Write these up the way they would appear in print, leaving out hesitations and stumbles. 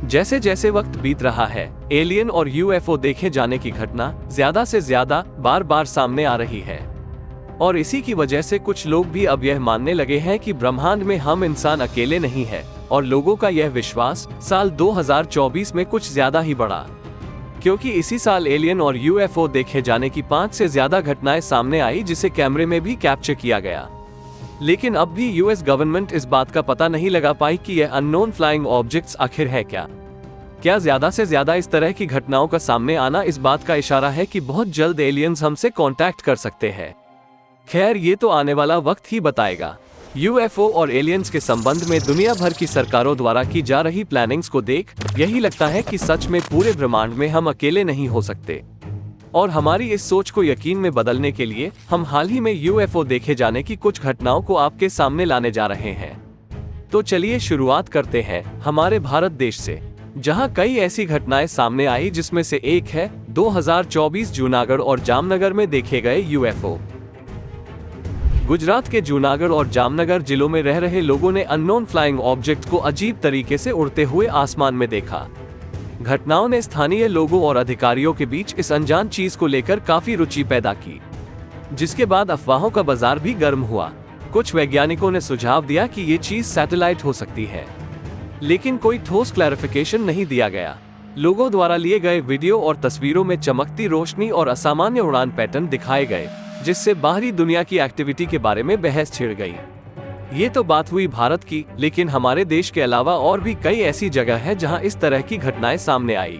जैसे जैसे वक्त बीत रहा है, एलियन और यूएफओ देखे जाने की घटना ज्यादा से ज्यादा बार बार सामने आ रही है। और इसी की वजह से कुछ लोग भी अब यह मानने लगे हैं कि ब्रह्मांड में हम इंसान अकेले नहीं हैं, और लोगों का यह विश्वास साल 2024 में कुछ ज्यादा ही बढ़ा, क्योंकि इसी साल एलियन और यूएफओ देखे जाने की 5 से ज्यादा घटनाएं सामने आई, जिसे कैमरे में भी कैप्चर किया गया। लेकिन अब भी यूएस गवर्नमेंट इस बात का पता नहीं लगा पाई कि यह अननोन फ्लाइंग ऑब्जेक्ट्स आखिर है क्या ज्यादा से ज्यादा इस तरह की घटनाओं का सामने आना इस बात का इशारा है कि बहुत जल्द एलियंस हमसे कांटेक्ट कर सकते हैं। खैर, ये तो आने वाला वक्त ही बताएगा। यूएफओ और एलियंस के संबंध में दुनिया भर की सरकारों द्वारा की जा रही प्लानिंग्स को देख यही लगता है कि सच में पूरे ब्रह्मांड में हम अकेले नहीं हो सकते। और हमारी इस सोच को यकीन में बदलने के लिए हम हाल ही में यूएफओ देखे जाने की कुछ घटनाओं को आपके सामने लाने जा रहे हैं। तो चलिए शुरुआत करते हैं हमारे भारत देश से, जहां कई ऐसी घटनाएं सामने आई, जिसमें से एक है 2024 जूनागढ़ और जामनगर में देखे गए यूएफओ। गुजरात के जूनागढ़ और जामनगर जिलों में रह रहे लोगों ने अननोन फ्लाइंग ऑब्जेक्ट को अजीब तरीके से उड़ते हुए आसमान में देखा। घटनाओं ने स्थानीय लोगों और अधिकारियों के बीच इस अनजान चीज को लेकर काफी रुचि पैदा की, जिसके बाद अफवाहों का बाजार भी गर्म हुआ। कुछ वैज्ञानिकों ने सुझाव दिया कि ये चीज सैटेलाइट हो सकती है, लेकिन कोई ठोस क्लैरिफिकेशन नहीं दिया गया। लोगों द्वारा लिए गए वीडियो और तस्वीरों में चमकती रोशनी और असामान्य उड़ान पैटर्न दिखाए गए, जिससे बाहरी दुनिया की एक्टिविटी के बारे में बहस छिड़ गई। ये तो बात हुई भारत की, लेकिन हमारे देश के अलावा और भी कई ऐसी जगह है जहां इस तरह की घटनाएं सामने आई,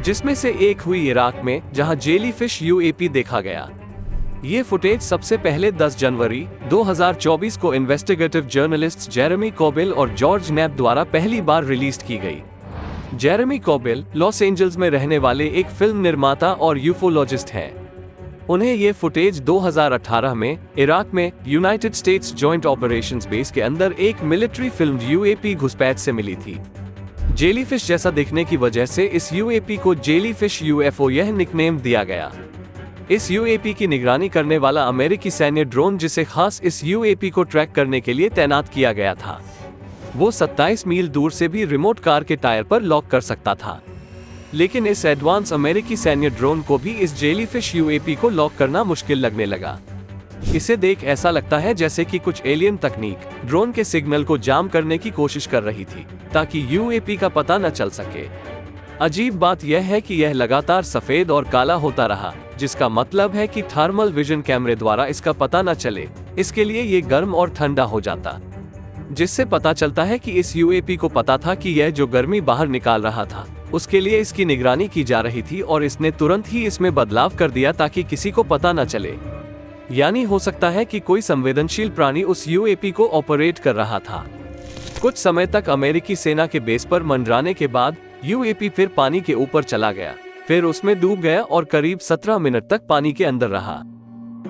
जिसमें से एक हुई इराक में, जहां जेलीफिश यूएपी देखा गया। ये फुटेज सबसे पहले 10 जनवरी 2024 को इन्वेस्टिगेटिव जर्नलिस्ट जेरेमी कोबिल और जॉर्ज नैप द्वारा पहली बार रिलीज की गई। जेरेमी कोबिल लॉस एंजल्स में रहने वाले एक फिल्म निर्माता और यूफोलॉजिस्ट हैं। उन्हें ये फुटेज 2018 में इराक में United states joint operations base के अंदर एक मिलिट्री फिल्म यूएपी घुसपैठ से मिली थी। जेलीफिश जैसा दिखने की वजह से इस यूएपी को जेलीफिश यूएफओ यह निकनेम दिया गया। इस यूएपी की निगरानी करने वाला अमेरिकी सैन्य ड्रोन, जिसे खास इस यूएपी को ट्रैक करने के लिए तैनात किया गया था, वो 27 मील दूर से भी रिमोट कार के टायर पर लॉक कर सकता था। लेकिन इस एडवांस अमेरिकी सैन्य ड्रोन को भी इस जेलीफिश यूएपी को लॉक करना मुश्किल लगने लगा। इसे देख ऐसा लगता है जैसे कि कुछ एलियन तकनीक ड्रोन के सिग्नल को जाम करने की कोशिश कर रही थी, ताकि यूएपी का पता न चल सके। अजीब बात यह है कि यह लगातार सफेद और काला होता रहा, जिसका मतलब है कि थर्मल विजन कैमरे द्वारा इसका पता न चले, इसके लिए ये गर्म और ठंडा हो जाता, जिससे पता चलता है कि इस यूएपी को पता था कि यह जो गर्मी बाहर निकाल रहा था, उसके लिए इसकी निगरानी की जा रही थी, और इसने तुरंत ही इसमें बदलाव कर दिया ताकि किसी को पता न चले। यानी हो सकता है कि कोई संवेदनशील प्राणी उस यूएपी को ऑपरेट कर रहा था। कुछ समय तक अमेरिकी सेना के बेस पर मंडराने के बाद यूएपी फिर पानी के ऊपर चला गया, फिर उसमें डूब गया और करीब 17 मिनट तक पानी के अंदर रहा,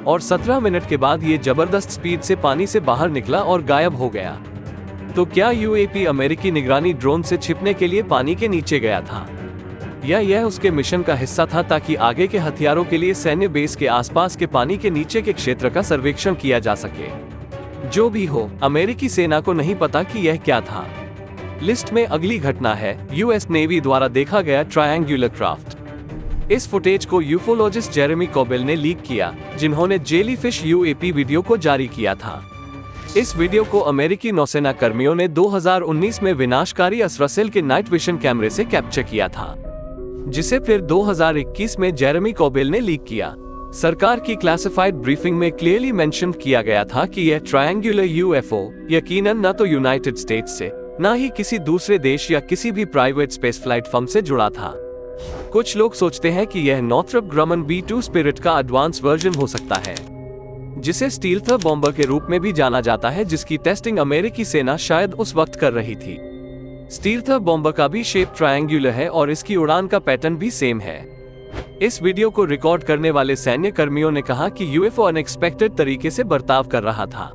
और 17 मिनट के बाद ये जबरदस्त स्पीड से पानी से बाहर निकला और गायब हो गया। तो क्या यूएपी अमेरिकी निगरानी ड्रोन से छिपने के लिए पानी के नीचे गया था, या यह उसके मिशन का हिस्सा था ताकि आगे के हथियारों के लिए सैन्य बेस के आसपास के पानी के नीचे के क्षेत्र का सर्वेक्षण किया जा सके? जो भी हो, अमेरिकी सेना को नहीं पता कि यह क्या था। लिस्ट में अगली घटना है यूएस नेवी द्वारा देखा गया ट्रायंगुलर क्राफ्ट। इस फुटेज को यूफोलॉजिस्ट जेरेमी कोबिल ने लीक किया, जिन्होंने जेलीफिश यूएपी वीडियो को जारी किया था। इस वीडियो को अमेरिकी नौसेना कर्मियों ने 2019 में विनाशकारी असरसेल के नाइट विजन कैमरे से कैप्चर किया था, जिसे फिर 2021 में जेरेमी कोबिल ने लीक किया। सरकार की क्लासिफाइड ब्रीफिंग में क्लियरली मेंशन किया गया था कि यह ट्रायंगुलर यूएफओ यकीनन न तो यूनाइटेड स्टेट्स से, न ही किसी दूसरे देश या किसी भी प्राइवेट स्पेस फ्लाइट फर्म से जुड़ा था। कुछ लोग सोचते हैं कि यह नॉर्थरॉप ग्रमन B2 स्पिरिट का एडवांस वर्जन हो सकता है, जिसे स्टील्थ बॉम्बर के रूप में भी जाना जाता है, जिसकी टेस्टिंग अमेरिकी सेना शायद उस वक्त कर रही थी। स्टील्थ बॉम्बर का भी शेप ट्रायंगुलर है और इसकी उड़ान का पैटर्न भी सेम है। इस वीडियो को रिकॉर्ड करने वाले सैन्य कर्मियों ने कहा कि यूएफओ अनएक्सपेक्टेड तरीके से बर्ताव कर रहा था।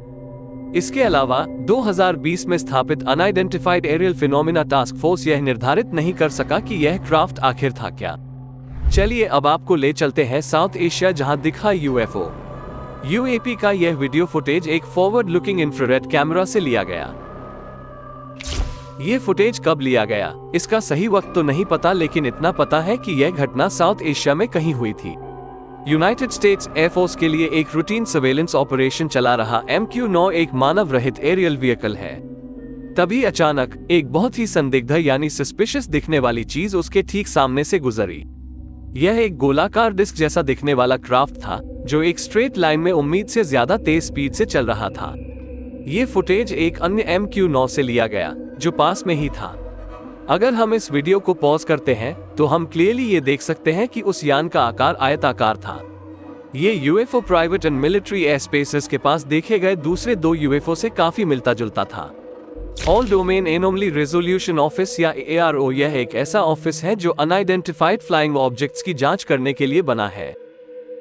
इसके अलावा 2020 में स्थापित unidentified aerial phenomena task force यह निर्धारित नहीं कर सका कि यह क्राफ्ट आखिर था क्या। चलिए अब आपको ले चलते हैं साउथ एशिया, जहां दिखा यूएफओ। यूएपी का यह वीडियो फुटेज एक फॉरवर्ड लुकिंग इंफ्रारेड कैमरा से लिया गया। ये फुटेज कब लिया गया इसका सही वक्त तो नहीं पता, लेकिन इतना पता है कि यह घटना साउथ एशिया में कहीं हुई थी। यूनाइटेड स्टेट्स एयरफोर्स के लिए एक रूटीन सर्वेलेंस ऑपरेशन चला रहा MQ-9 एक मानव रहित एरियल व्हीकल है। तभी अचानक एक बहुत ही संदिग्ध यानी सस्पिशियस दिखने वाली चीज उसके ठीक सामने से गुजरी। यह एक गोलाकार डिस्क जैसा दिखने वाला क्राफ्ट था जो एक स्ट्रेट लाइन में उम्मीद से ज्यादा तेज स्पीड से चल रहा था। ये फुटेज एक अन्य MQ-9 से लिया गया जो पास में ही था। अगर हम इस वीडियो को पॉज करते हैं तो हम क्लियरली ये देख सकते हैं कि उस यान का आकार आयताकार था। ये UFO प्राइवेट एंड मिलिट्री एयरस्पेसेस के पास देखे गए दूसरे 2 UFO से काफी मिलता जुलता था। All domain anomaly resolution office या ARO यह एक ऐसा ऑफिस है जो अनआइडेंटिफाइड फ्लाइंग ऑब्जेक्ट्स की जांच करने के लिए बना है।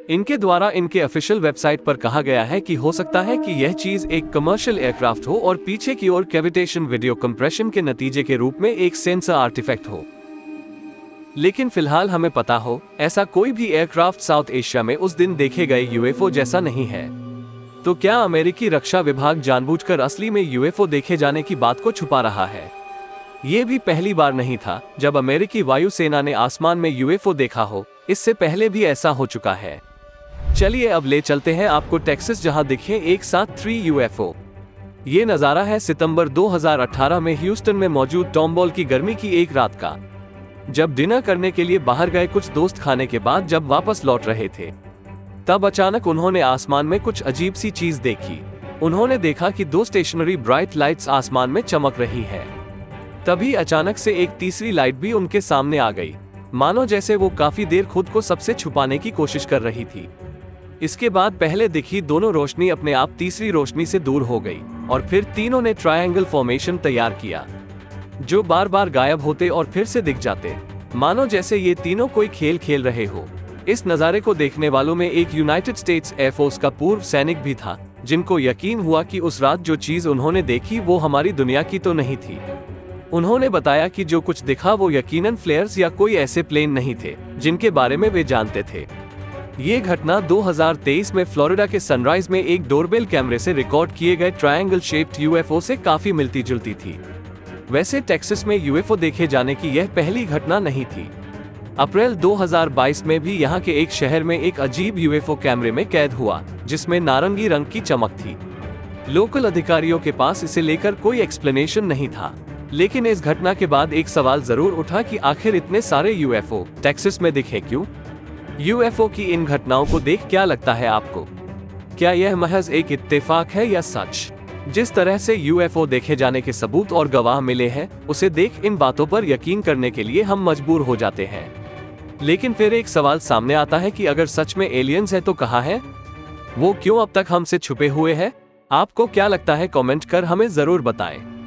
इनके द्वारा इनके ऑफिशियल वेबसाइट पर कहा गया है कि हो सकता है कि यह चीज एक कमर्शियल एयरक्राफ्ट हो और पीछे की ओर कैविटेशन वीडियो कंप्रेशन के नतीजे के रूप में एक सेंसर आर्टिफैक्ट हो। लेकिन फिलहाल हमें पता हो ऐसा कोई भी एयरक्राफ्ट साउथ एशिया में उस दिन देखे गए UFO जैसा नहीं है। तो क्या अमेरिकी रक्षा विभाग जानबूझकर असली में UFO देखे जाने की बात को छुपा रहा है? ये भी पहली बार नहीं था जब अमेरिकी वायुसेना ने आसमान में UFO देखा हो, इससे पहले भी ऐसा हो चुका है। चलिए अब ले चलते हैं आपको टेक्सास, जहां दिखे एक साथ 3 UFO। ये नज़ारा है सितंबर 2018 में ह्यूस्टन में मौजूद टॉम्बॉल की गर्मी की एक रात का, जब डिनर करने के लिए बाहर गए कुछ दोस्त खाने के बाद जब वापस लौट रहे थे, तब अचानक उन्होंने आसमान में कुछ अजीब सी चीज देखी। उन्होंने देखा कि 2 स्टेशनरी ब्राइट लाइट्स आसमान में चमक रही है। तभी अचानक से एक तीसरी लाइट भी उनके सामने आ गई, मानो जैसे वो काफी देर खुद को सबसे छुपाने की कोशिश कर रही थी। इसके बाद पहले दिखी दोनों रोशनी अपने आप तीसरी रोशनी से दूर हो गई और फिर तीनों ने ट्रायंगल फॉर्मेशन तैयार किया जो बार बार गायब होते और फिर से दिख जाते, मानो जैसे ये तीनों कोई खेल खेल रहे हो। इस नज़ारे को देखने वालों में एक यूनाइटेड स्टेट्स एयरफोर्स का पूर्व सैनिक भी था, जिनको यकीन हुआ कि उस रात जो चीज उन्होंने देखी वो हमारी दुनिया की तो नहीं थी। उन्होंने बताया कि जो कुछ दिखा वो यकीनन फ्लेयर्स या कोई ऐसे प्लेन नहीं थे जिनके बारे में वे जानते थे। ये घटना 2023 में फ्लोरिडा के सनराइज में एक डोरबेल कैमरे से रिकॉर्ड किए गए ट्रायंगल शेप्ड UFO से काफी मिलती जुलती थी। वैसे टेक्सास में UFO देखे जाने की यह पहली घटना नहीं थी। अप्रैल 2022 में भी यहाँ के एक शहर में एक अजीब UFO कैमरे में कैद हुआ जिसमें नारंगी रंग की चमक थी। लोकल अधिकारियों के पास इसे लेकर कोई एक्सप्लेनेशन नहीं था, लेकिन इस घटना के बाद एक सवाल जरूर उठा कि आखिर इतने सारे UFO टेक्सास में दिखे क्यों? UFO की इन घटनाओं को देख क्या लगता है आपको? क्या यह महज एक इत्तेफाक है या सच? जिस तरह से UFO देखे जाने के सबूत और गवाह मिले हैं, उसे देख इन बातों पर यकीन करने के लिए हम मजबूर हो जाते हैं। लेकिन फिर एक सवाल सामने आता है कि अगर सच में एलियंस है तो कहाँ है? वो क्यों अब तक हमसे छुपे हुए हैं? आपको क्या लगता है? कमेंट कर हमें जरूर बताएं।